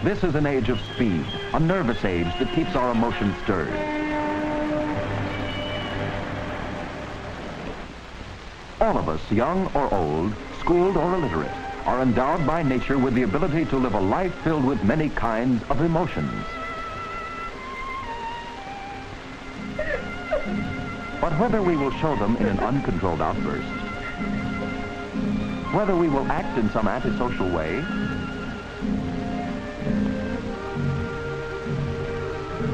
This is an age of speed, a nervous age that keeps our emotions stirred. All of us, young or old, schooled or illiterate, are endowed by nature with the ability to live a life filled with many kinds of emotions. But whether we will show them in an uncontrolled outburst, whether we will act in some antisocial way,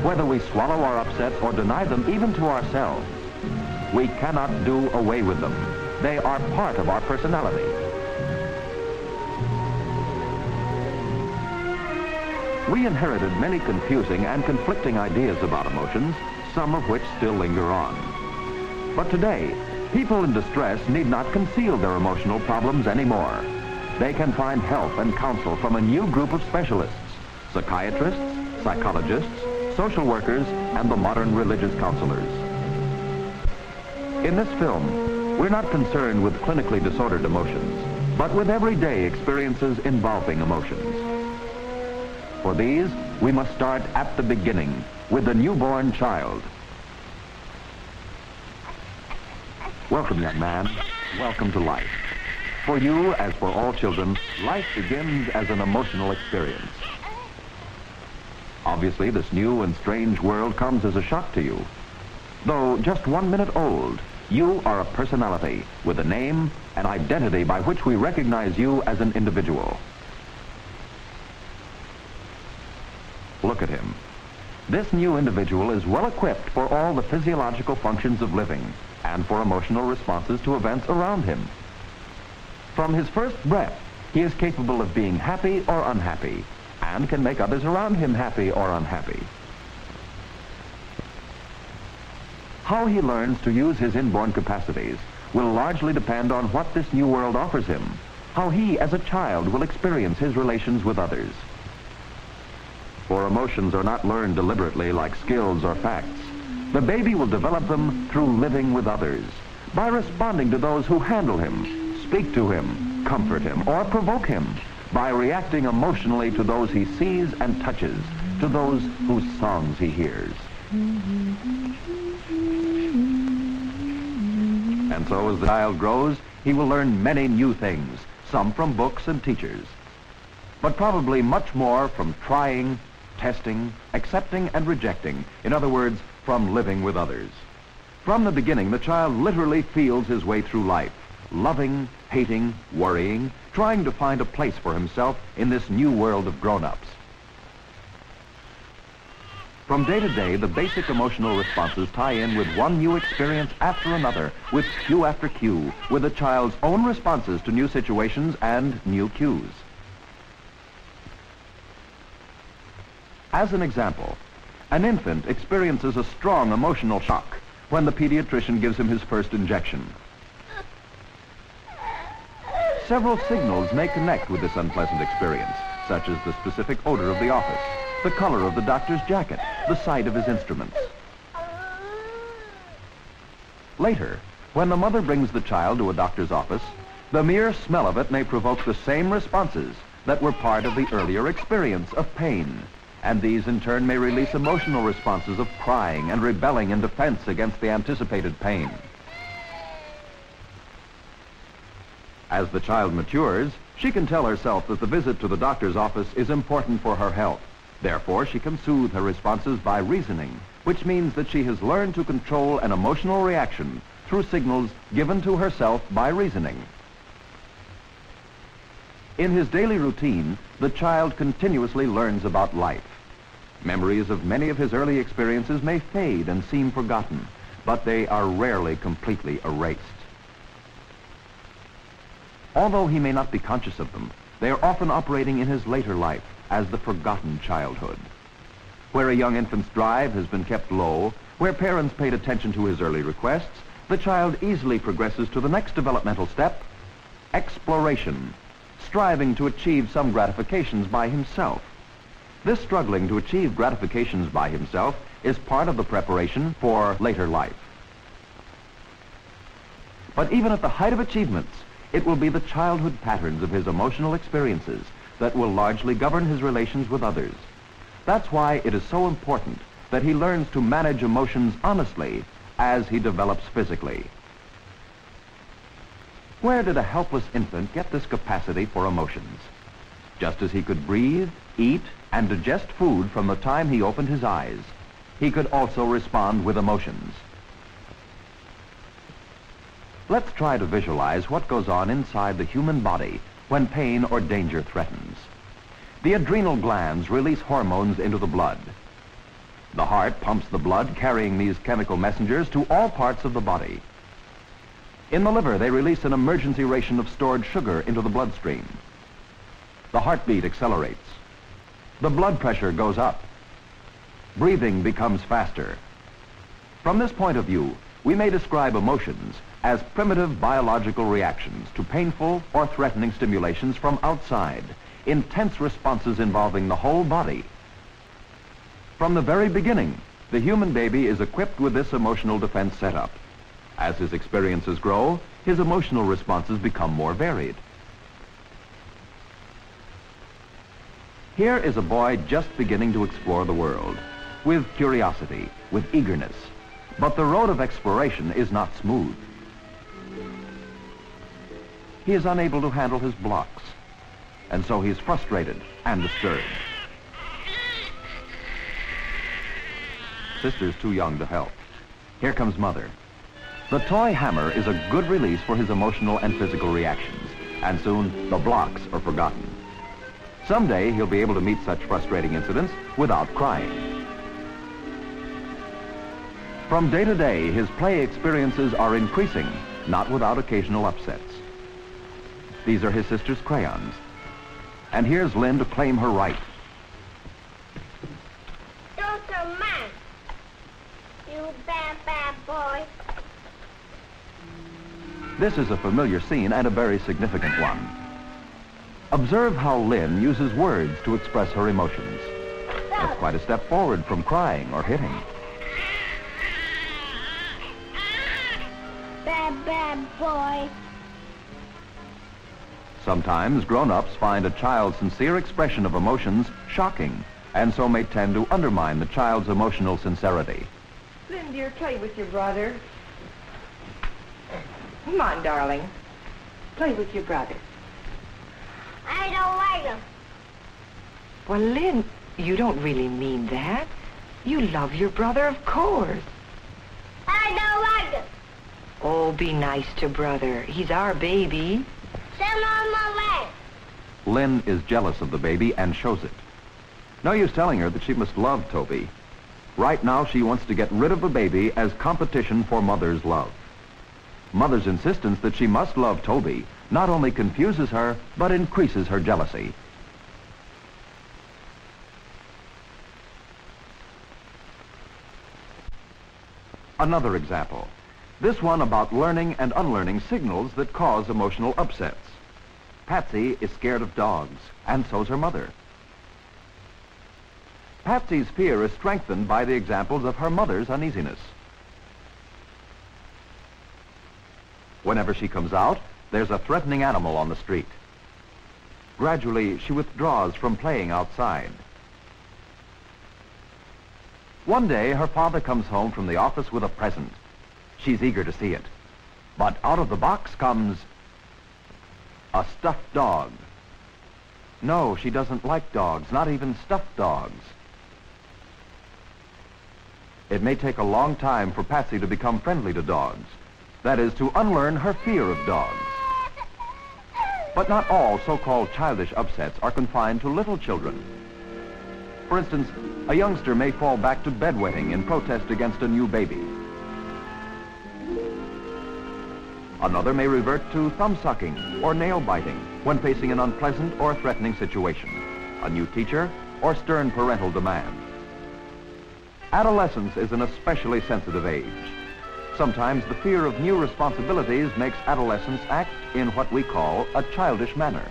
whether we swallow our upsets or deny them even to ourselves, we cannot do away with them. They are part of our personality. We inherited many confusing and conflicting ideas about emotions, some of which still linger on. But today, people in distress need not conceal their emotional problems anymore. They can find help and counsel from a new group of specialists: psychiatrists, psychologists, social workers, and the modern religious counselors. In this film, we're not concerned with clinically disordered emotions, but with everyday experiences involving emotions. For these, we must start at the beginning, with the newborn child. Welcome, young man. Welcome to life. For you, as for all children, life begins as an emotional experience. Obviously, this new and strange world comes as a shock to you. Though just 1 minute old, you are a personality with a name, an identity by which we recognize you as an individual. Look at him. This new individual is well equipped for all the physiological functions of living and for emotional responses to events around him. From his first breath, he is capable of being happy or unhappy, and can make others around him happy or unhappy. How he learns to use his inborn capacities will largely depend on what this new world offers him, how he, as a child, will experience his relations with others. For emotions are not learned deliberately like skills or facts. The baby will develop them through living with others, by responding to those who handle him, speak to him, comfort him, or provoke him, by reacting emotionally to those he sees and touches, to those whose songs he hears. And so as the child grows, he will learn many new things, some from books and teachers, but probably much more from trying, testing, accepting, and rejecting. In other words, from living with others. From the beginning, the child literally feels his way through life, loving, hating, worrying, trying to find a place for himself in this new world of grown-ups. From day to day, the basic emotional responses tie in with one new experience after another, with cue after cue, with the child's own responses to new situations and new cues. As an example, an infant experiences a strong emotional shock when the pediatrician gives him his first injection. Several signals may connect with this unpleasant experience, such as the specific odor of the office, the color of the doctor's jacket, the sight of his instruments. Later, when the mother brings the child to a doctor's office, the mere smell of it may provoke the same responses that were part of the earlier experience of pain, and these in turn may release emotional responses of crying and rebelling in defense against the anticipated pain. As the child matures, she can tell herself that the visit to the doctor's office is important for her health. Therefore, she can soothe her responses by reasoning, which means that she has learned to control an emotional reaction through signals given to herself by reasoning. In his daily routine, the child continuously learns about life. Memories of many of his early experiences may fade and seem forgotten, but they are rarely completely erased. Although he may not be conscious of them, they are often operating in his later life as the forgotten childhood. Where a young infant's drive has been kept low, where parents paid attention to his early requests, the child easily progresses to the next developmental step, exploration, striving to achieve some gratifications by himself. This struggling to achieve gratifications by himself is part of the preparation for later life. But even at the height of achievements, it will be the childhood patterns of his emotional experiences, that will largely govern his relations with others. That's why it is so important that he learns to manage emotions honestly as he develops physically. Where did a helpless infant get this capacity for emotions? Just as he could breathe, eat, and digest food from the time he opened his eyes, he could also respond with emotions. Let's try to visualize what goes on inside the human body when pain or danger threatens. The adrenal glands release hormones into the blood. The heart pumps the blood, carrying these chemical messengers to all parts of the body. In the liver, they release an emergency ration of stored sugar into the bloodstream. The heartbeat accelerates. The blood pressure goes up. Breathing becomes faster. From this point of view, we may describe emotions as primitive biological reactions to painful or threatening stimulations from outside, intense responses involving the whole body. From the very beginning, the human baby is equipped with this emotional defense setup. As his experiences grow, his emotional responses become more varied. Here is a boy just beginning to explore the world, with curiosity, with eagerness. But the road of exploration is not smooth. He is unable to handle his blocks, and so he's frustrated and disturbed. Sister's too young to help. Here comes Mother. The toy hammer is a good release for his emotional and physical reactions, and soon the blocks are forgotten. Someday he'll be able to meet such frustrating incidents without crying. From day to day, his play experiences are increasing, not without occasional upsets. These are his sister's crayons. And here's Lynn to claim her right. Don't come on, you bad, bad boy. This is a familiar scene and a very significant one. Observe how Lynn uses words to express her emotions. That's quite a step forward from crying or hitting. Bad, bad boy. Sometimes grown-ups find a child's sincere expression of emotions shocking, and so may tend to undermine the child's emotional sincerity. Lynn, dear, play with your brother. Come on, darling. Play with your brother. I don't like him. Well, Lynn, you don't really mean that. You love your brother, of course. I don't like him. Oh, be nice to brother. He's our baby. Send him on my way. Lynn is jealous of the baby and shows it. No use telling her that she must love Toby. Right now, she wants to get rid of the baby as competition for Mother's love. Mother's insistence that she must love Toby not only confuses her, but increases her jealousy. Another example. This one about learning and unlearning signals that cause emotional upsets. Patsy is scared of dogs, and so's her mother. Patsy's fear is strengthened by the examples of her mother's uneasiness. Whenever she comes out, there's a threatening animal on the street. Gradually, she withdraws from playing outside. One day, her father comes home from the office with a present. She's eager to see it. But out of the box comes a stuffed dog. No, she doesn't like dogs, not even stuffed dogs. It may take a long time for Patsy to become friendly to dogs. That is, to unlearn her fear of dogs. But not all so-called childish upsets are confined to little children. For instance, a youngster may fall back to bedwetting in protest against a new baby. Another may revert to thumb-sucking or nail-biting when facing an unpleasant or threatening situation, a new teacher, or stern parental demand. Adolescence is an especially sensitive age. Sometimes the fear of new responsibilities makes adolescents act in what we call a childish manner.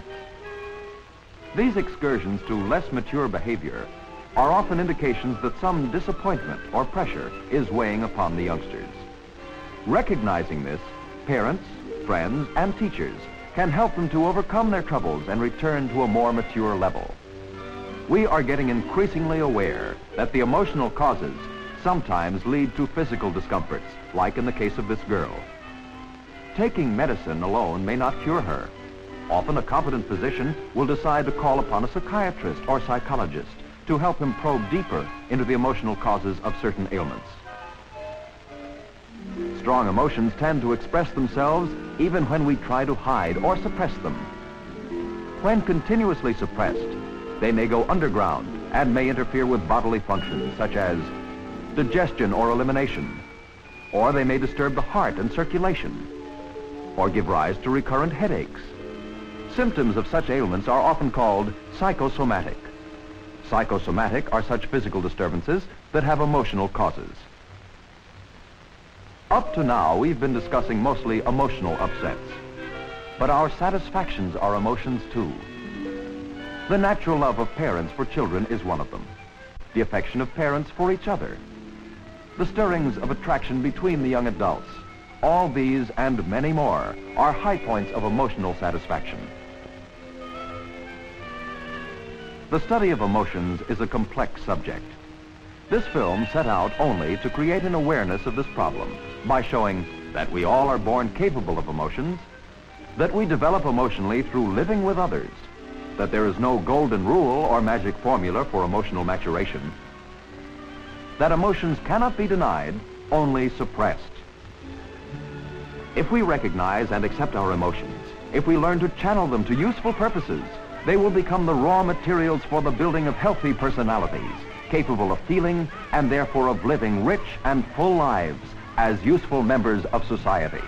These excursions to less mature behavior are often indications that some disappointment or pressure is weighing upon the youngsters. Recognizing this, parents, friends, and teachers can help them to overcome their troubles and return to a more mature level. We are getting increasingly aware that the emotional causes sometimes lead to physical discomforts, like in the case of this girl. Taking medicine alone may not cure her. Often a competent physician will decide to call upon a psychiatrist or psychologist to help him probe deeper into the emotional causes of certain ailments. Strong emotions tend to express themselves even when we try to hide or suppress them. When continuously suppressed, they may go underground and may interfere with bodily functions such as digestion or elimination, or they may disturb the heart and circulation, or give rise to recurrent headaches. Symptoms of such ailments are often called psychosomatic. Psychosomatic are such physical disturbances that have emotional causes. Up to now, we've been discussing mostly emotional upsets, but our satisfactions are emotions too. The natural love of parents for children is one of them. The affection of parents for each other. The stirrings of attraction between the young adults. All these and many more are high points of emotional satisfaction. The study of emotions is a complex subject. This film set out only to create an awareness of this problem by showing that we all are born capable of emotions, that we develop emotionally through living with others, that there is no golden rule or magic formula for emotional maturation, that emotions cannot be denied, only suppressed. If we recognize and accept our emotions, if we learn to channel them to useful purposes, they will become the raw materials for the building of healthy personalities, capable of feeling and therefore of living rich and full lives as useful members of society.